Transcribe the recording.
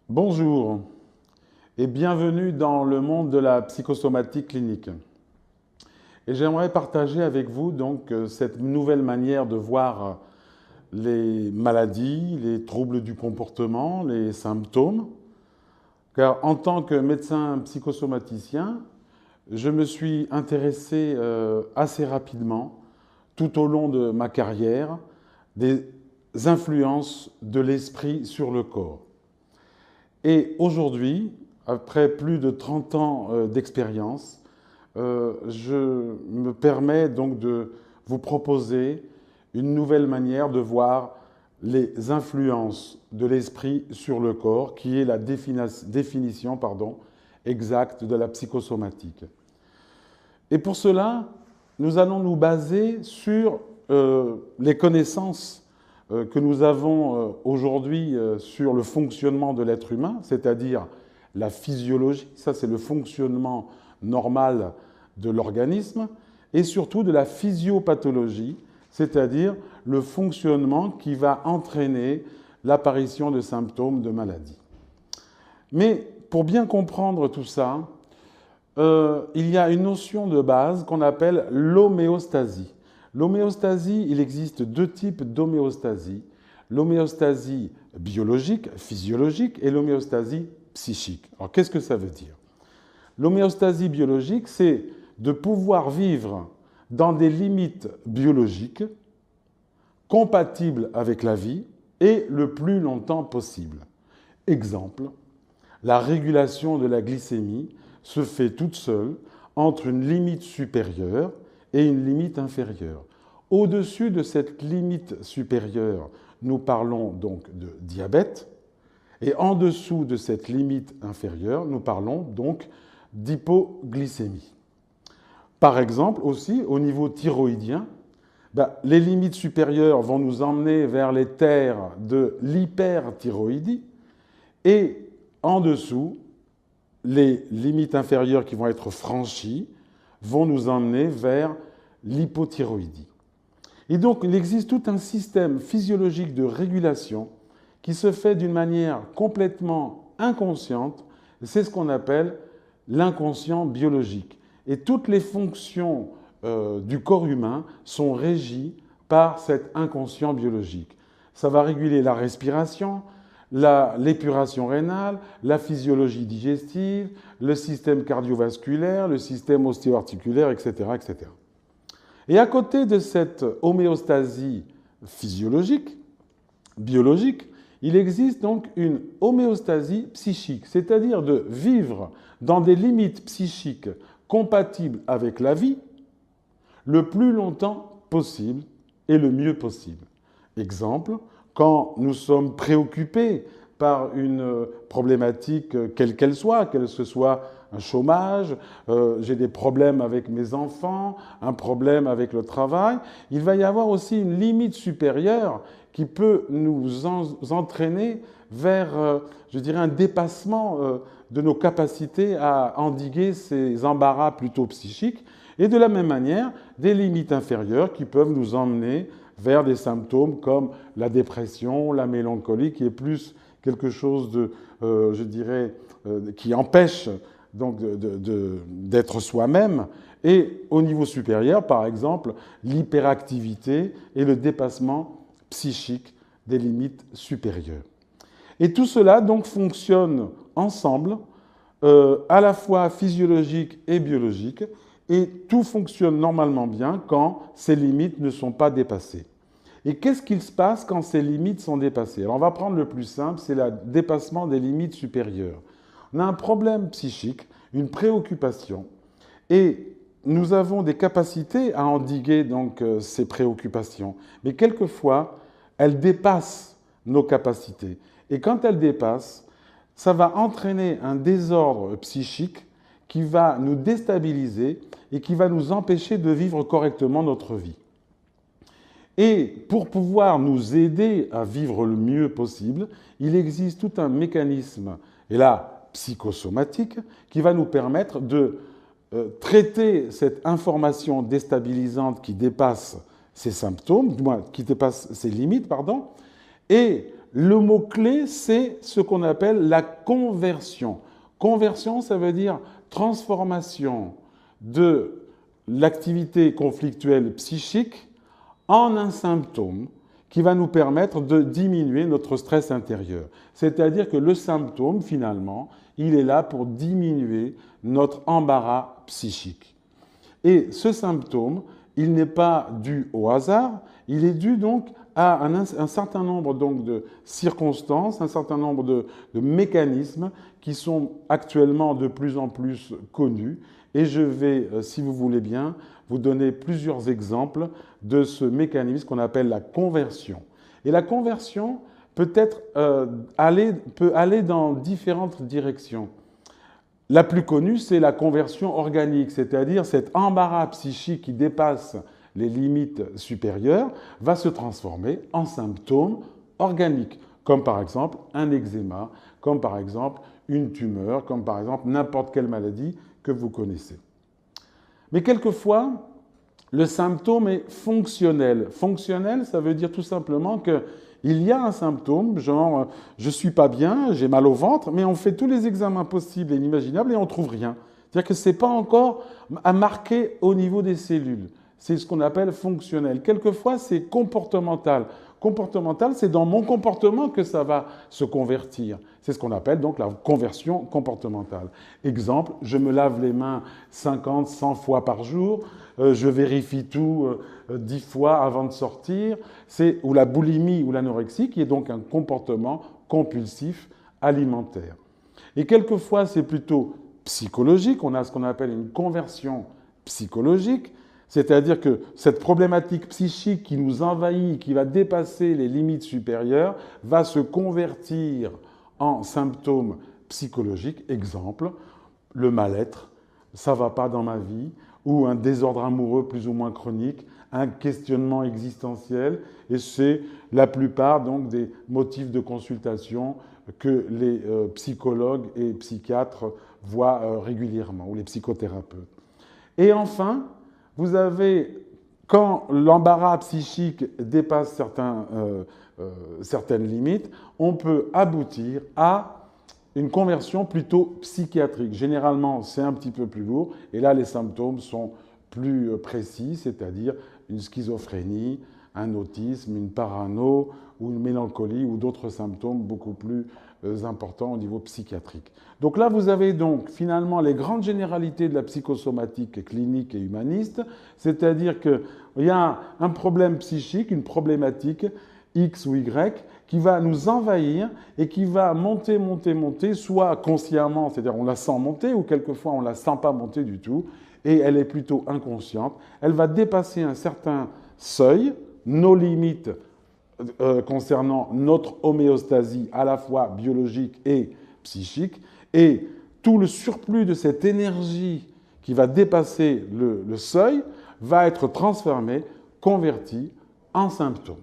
Bonjour et bienvenue dans le monde de la psychosomatique clinique. Et j'aimerais partager avec vous donc cette nouvelle manière de voir les maladies, les troubles du comportement, les symptômes. Car en tant que médecin psychosomaticien, je me suis intéressé assez rapidement, tout au long de ma carrière, des influences de l'esprit sur le corps. Et aujourd'hui, après plus de 30 ans d'expérience, je me permets donc de vous proposer une nouvelle manière de voir les influences de l'esprit sur le corps, qui est la définition exacte de la psychosomatique. Et pour cela, nous allons nous baser sur les connaissances que nous avons aujourd'hui sur le fonctionnement de l'être humain, c'est-à-dire la physiologie, ça c'est le fonctionnement normal de l'organisme, et surtout de la physiopathologie, c'est-à-dire le fonctionnement qui va entraîner l'apparition de symptômes de maladie. Mais pour bien comprendre tout ça, il y a une notion de base qu'on appelle l'homéostasie. L'homéostasie, il existe deux types d'homéostasie. L'homéostasie biologique, physiologique, et l'homéostasie psychique. Alors qu'est-ce que ça veut dire? L'homéostasie biologique, c'est de pouvoir vivre dans des limites biologiques compatibles avec la vie et le plus longtemps possible. Exemple, la régulation de la glycémie se fait toute seule entre une limite supérieure et une limite inférieure. Au-dessus de cette limite supérieure, nous parlons donc de diabète, et en dessous de cette limite inférieure, nous parlons donc d'hypoglycémie. Par exemple, aussi, au niveau thyroïdien, les limites supérieures vont nous emmener vers les terres de l'hyperthyroïdie, et en dessous, les limites inférieures qui vont être franchies vont nous emmener vers l'hypothyroïdie. Et donc, il existe tout un système physiologique de régulation qui se fait d'une manière complètement inconsciente. C'est ce qu'on appelle l'inconscient biologique. Et toutes les fonctions du corps humain sont régies par cet inconscient biologique. Ça va réguler la respiration, l'épuration rénale, la physiologie digestive, le système cardiovasculaire, le système ostéo-articulaire, etc., etc. Et à côté de cette homéostasie physiologique, biologique, il existe donc une homéostasie psychique, c'est-à-dire de vivre dans des limites psychiques compatibles avec la vie le plus longtemps possible et le mieux possible. Exemple, quand nous sommes préoccupés par une problématique quelle que ce soit un chômage, j'ai des problèmes avec mes enfants, un problème avec le travail, il va y avoir aussi une limite supérieure qui peut nous entraîner vers, je dirais, un dépassement de nos capacités à endiguer ces embarras plutôt psychiques, et de la même manière, des limites inférieures qui peuvent nous emmener vers des symptômes comme la dépression, la mélancolie, qui est plus quelque chose de, je dirais, qui empêche donc d'être soi-même, et au niveau supérieur, par exemple, l'hyperactivité et le dépassement psychique des limites supérieures. Et tout cela donc fonctionne ensemble, à la fois physiologique et biologique, et tout fonctionne normalement bien quand ces limites ne sont pas dépassées. Et qu'est-ce qu'il se passe quand ces limites sont dépassées? Alors on va prendre le plus simple, c'est le dépassement des limites supérieures. On a un problème psychique, une préoccupation, et nous avons des capacités à endiguer donc ces préoccupations. Mais quelquefois, elles dépassent nos capacités. Et quand elles dépassent, ça va entraîner un désordre psychique qui va nous déstabiliser et qui va nous empêcher de vivre correctement notre vie. Et pour pouvoir nous aider à vivre le mieux possible, il existe tout un mécanisme, et là, psychosomatique, qui va nous permettre de traiter cette information déstabilisante qui dépasse ces symptômes, du moins qui dépasse ces limites, et le mot-clé, c'est ce qu'on appelle la conversion. Conversion, ça veut dire transformation de l'activité conflictuelle psychique en un symptôme qui va nous permettre de diminuer notre stress intérieur. C'est-à-dire que le symptôme, finalement, il est là pour diminuer notre embarras psychique. Et ce symptôme, il n'est pas dû au hasard, il est dû donc à un certain nombre donc de circonstances, un certain nombre de mécanismes qui sont actuellement de plus en plus connus. Et je vais, si vous voulez bien, vous donner plusieurs exemples de ce mécanisme qu'on appelle la conversion. Et la conversion peut aller dans différentes directions. La plus connue, c'est la conversion organique, c'est-à-dire cet embarras psychique qui dépasse les limites supérieures va se transformer en symptômes organiques, comme par exemple un eczéma, comme par exemple une tumeur, comme par exemple n'importe quelle maladie que vous connaissez. Mais quelquefois, le symptôme est fonctionnel. Fonctionnel, ça veut dire tout simplement qu'il y a un symptôme, genre je ne suis pas bien, j'ai mal au ventre, mais on fait tous les examens possibles et inimaginables et on ne trouve rien. C'est-à-dire que ce n'est pas encore à marquer au niveau des cellules. C'est ce qu'on appelle fonctionnel. Quelquefois, c'est comportemental. Comportemental, c'est dans mon comportement que ça va se convertir. C'est ce qu'on appelle donc la conversion comportementale. Exemple, je me lave les mains 50, 100 fois par jour, je vérifie tout 10 fois avant de sortir, ou la boulimie ou l'anorexie, qui est donc un comportement compulsif alimentaire. Et quelquefois, c'est plutôt psychologique, on a ce qu'on appelle une conversion psychologique, c'est-à-dire que cette problématique psychique qui nous envahit, qui va dépasser les limites supérieures, va se convertir en symptômes psychologiques. Exemple, le mal-être, ça ne va pas dans ma vie, ou un désordre amoureux plus ou moins chronique, un questionnement existentiel, et c'est la plupart donc des motifs de consultation que les psychologues et psychiatres voient régulièrement, ou les psychothérapeutes. Et enfin, vous avez, quand l'embarras psychique dépasse certaines limites, on peut aboutir à une conversion plutôt psychiatrique. Généralement, c'est un petit peu plus lourd, et là, les symptômes sont plus précis, c'est-à-dire une schizophrénie, un autisme, une parano, ou une mélancolie, ou d'autres symptômes beaucoup plus importants au niveau psychiatrique. Donc là, vous avez donc finalement les grandes généralités de la psychosomatique clinique et humaniste, c'est-à-dire qu'il y a un problème psychique, une problématique X ou Y, qui va nous envahir et qui va monter, monter, monter, soit consciemment, c'est-à-dire on la sent monter, ou quelquefois on ne la sent pas monter du tout, et elle est plutôt inconsciente. Elle va dépasser un certain seuil, nos limites concernant notre homéostasie à la fois biologique et psychique, et tout le surplus de cette énergie qui va dépasser le seuil va être transformé, converti en symptômes.